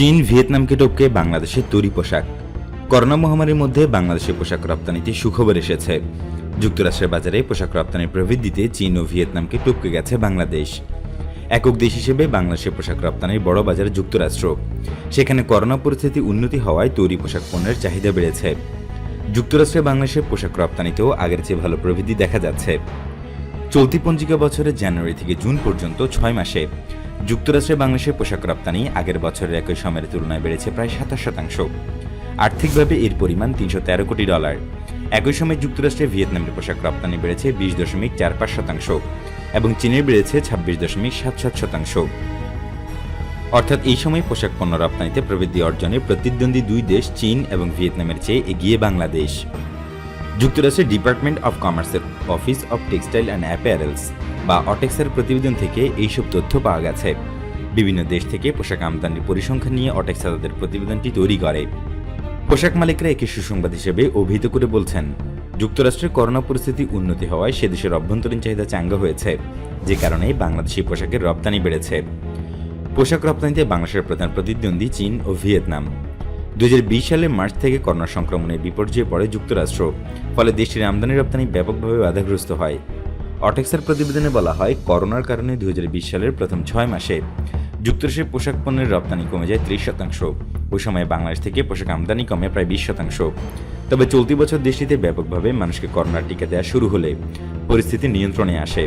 চীন ভিয়েতনামকে টপকে বাংলাদেশের তৈরি পোশাক। করোনা মহামারীর মধ্যে বাংলাদেশের পোশাক রপ্তানিতে সুখবর এসেছে। যুক্তরাষ্ট্রের বাজারে পোশাক রপ্তানির প্রবৃদ্ধিতে চীন ও ভিয়েতনামকে টপকে গেছে বাংলাদেশ। একক দেশ হিসেবে বাংলাদেশের পোশাক রপ্তানির বড় বাজার যুক্তরাষ্ট্র। সেখানে করোনা পরিস্থিতি উন্নতি হওয়ায় তৈরি পোশাক পণ্যের চাহিদা বেড়েছে। যুক্তরাষ্ট্রে বাংলাদেশের পোশাক রপ্তানিতেও আগের চেয়ে ভালো প্রবৃদ্ধি দেখা যাচ্ছে। চলতি পঞ্জিকা বছরের জানুয়ারি থেকে জুন পর্যন্ত 6 মাসে যুক্তরাষ্ট্রে বাংলাদেশের পোশাক রপ্তানি আগের বছরের একই সময়ের তুলনায় বেড়েছে প্রায় 27%। আর্থিকভাবে এর পরিমাণ $313 কোটি। একই সময়ে যুক্তরাষ্ট্রে ভিয়েতনামের পোশাক রপ্তানি বেড়েছে 20.45% এবং চীনের বেড়েছে 26.77%। অর্থাৎ এই সময় পোশাক পণ্য রপ্তানিতে প্রবৃদ্ধি অর্জনে প্রতিদ্বন্দ্বী দুই দেশ চীন এবং ভিয়েতনামের চেয়ে এগিয়ে বাংলাদেশ। যুক্তরাষ্ট্রের ডিপার্টমেন্ট অফ কমার্সের office of textile and apparels বা অটেক্সের প্রতিবেদন থেকে এইসব তথ্য পাওয়া গেছে। বিভিন্ন দেশ থেকে পোশাক আমদানির পরিসংখ্যান নিয়ে অটেক্সা তাদের প্রতিবেদনটি তৈরি করে। পোশাক মালিকরা একে সুসংবাদ হিসেবে অভিহিত করে বলছেন, যুক্তরাষ্ট্রের করোনা পরিস্থিতি উন্নতি হওয়ায় সে দেশের অভ্যন্তরীণ চাহিদা চাঙ্গা হয়েছে, যে কারণে বাংলাদেশি পোশাকের রপ্তানি বেড়েছে। পোশাক রপ্তানিতে বাংলাদেশের প্রধান প্রতিদ্বন্দ্বী চীন ও ভিয়েতনাম। 2020 সালের মার্চ থেকে করোনা সংক্রমণের বিপর্যয়ে পড়ে যুক্তরাষ্ট্র, ফলে দেশটির আমদানি রপ্তানি ব্যাপকভাবে বাধাগ্রস্ত হয়। অটেক্সার প্রতিবেদনে বলা হয়, করোনার কারণে 2020 সালের প্রথম 6 মাসে যুক্তরাষ্ট্রের পোশাক পণ্যের রপ্তানি কমে যায় 30%। ওই সময় বাংলাদেশ থেকে পোশাক আমদানি কমে প্রায় 20%। তবে চলতি বছর দেশটিতে ব্যাপকভাবে মানুষকে করোনার টিকা দেওয়া শুরু হলে পরিস্থিতি নিয়ন্ত্রণে আসে।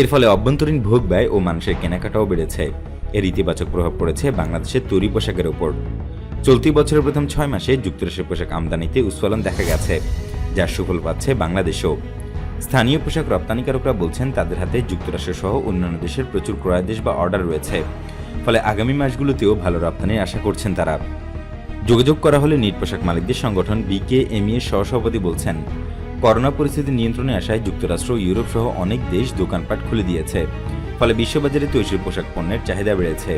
এর ফলে অভ্যন্তরীণ ভোগ ব্যয় ও মানুষের কেনাকাটাও বেড়েছে। এর ইতিবাচক প্রভাব পড়েছে বাংলাদেশের তৈরি পোশাকের ওপর। চলতি বছরের প্রথম 6 মাসে যুক্তরাষ্ট্রের পোশাক আমদানিতে উৎফলন দেখা গেছে, যার সুফল পাচ্ছে বাংলাদেশও। স্থানীয় পোশাক রপ্তানিকারকরা বলছেন, তাদের হাতে যুক্তরাষ্ট্র সহ অন্যান্য দেশের প্রচুর ক্রয়াদেশ বা অর্ডার রয়েছে, ফলে আগামী মাসগুলোতেও ভালো রপ্তানির আশা করছেন তারা। যোগাযোগ করা হলে নিট পোশাক মালিকদের সংগঠন বিকেএমই এর সহসভাপতি বলছেন, করোনা পরিস্থিতি নিয়ন্ত্রণে আসায় যুক্তরাষ্ট্র, ইউরোপ সহ অনেক দেশ দোকানপাট খুলে দিয়েছে, ফলে বিশ্ববাজারে তৈরি পোশাক পণ্যের চাহিদা বেড়েছে।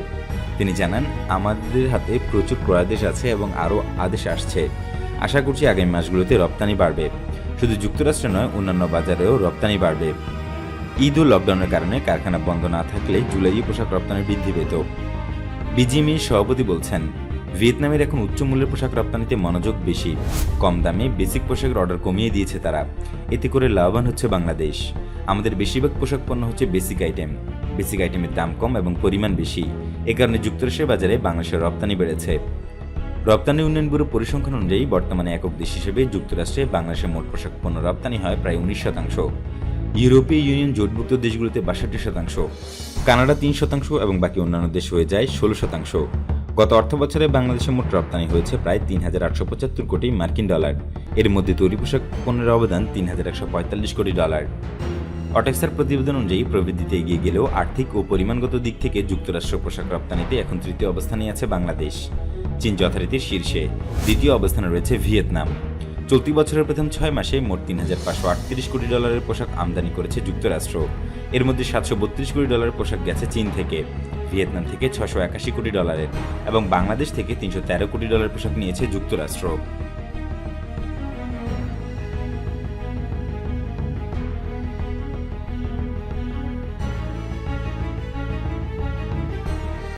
তিনি জানান, আমাদের হাতে প্রচুর ক্রয়াদেশ আছে এবং আরও আদেশ আসছে। আশা করছি আগামী মাসগুলোতে রপ্তানি বাড়বে। শুধু যুক্তরাষ্ট্রে নয়, অন্যান্য বাজারেও রপ্তানি বাড়বে। ঈদ ও লকডাউনের কারণে কারখানা বন্ধ না থাকলে জুলাইয়ে পোশাক রপ্তানি বৃদ্ধি পেত। বিজিএমইএর সভাপতি বলছেন, ভিয়েতনামের এখন উচ্চ মূল্যের পোশাক রপ্তানিতে মনোযোগ বেশি। কম দামে বেসিক পোশাকের অর্ডার কমিয়ে দিয়েছে তারা। এতে করে লাভবান হচ্ছে বাংলাদেশ। আমাদের বেশিরভাগ পোশাক পণ্য হচ্ছে বেসিক আইটেম। বেসিক আইটেমের দাম কম এবং পরিমাণ বেশি। এ কারণে যুক্তরাষ্ট্রের বাজারে বাংলাদেশের রপ্তানি বেড়েছে। রপ্তানি উন্নয়ন ব্যুরো পরিসংখ্যান অনুযায়ী বর্তমানে একক দেশ হিসেবে যুক্তরাষ্ট্রে বাংলাদেশের মোট পোশাক পণ্য রপ্তানি হয় প্রায় 19%। ইউরোপীয় ইউনিয়ন জোটভুক্ত দেশগুলোতে 62%, কানাডা 3% এবং বাকি অন্যান্য দেশ হয়ে যায় 16%। গত অর্থ বছরে বাংলাদেশে মোট রপ্তানি হয়েছে প্রায় $3,875 কোটি মার্কিন ডলার। এর মধ্যে তৈরি পোশাক পণ্যের অবদান $3,145 কোটি। অটেক্সার প্রতিবেদন অনুযায়ী প্রবৃদ্ধিতে এগিয়ে গেলেও আর্থিক ও পরিমাণগত দিক থেকে যুক্তরাষ্ট্র পোশাক রপ্তানিতে এখন তৃতীয় অবস্থানে আছে বাংলাদেশ। চীন যথারীতির শীর্ষে, দ্বিতীয় অবস্থানে রয়েছে ভিয়েতনাম। চলতি বছরের প্রথম 6 মাসে মোট $3,538 কোটি পোশাক আমদানি করেছে যুক্তরাষ্ট্র। এর মধ্যে $732 কোটি পোশাক গেছে চীন থেকে, ভিয়েতনাম থেকে $681 কোটি এবং বাংলাদেশ থেকে $313 কোটি পোশাক নিয়েছে যুক্তরাষ্ট্র।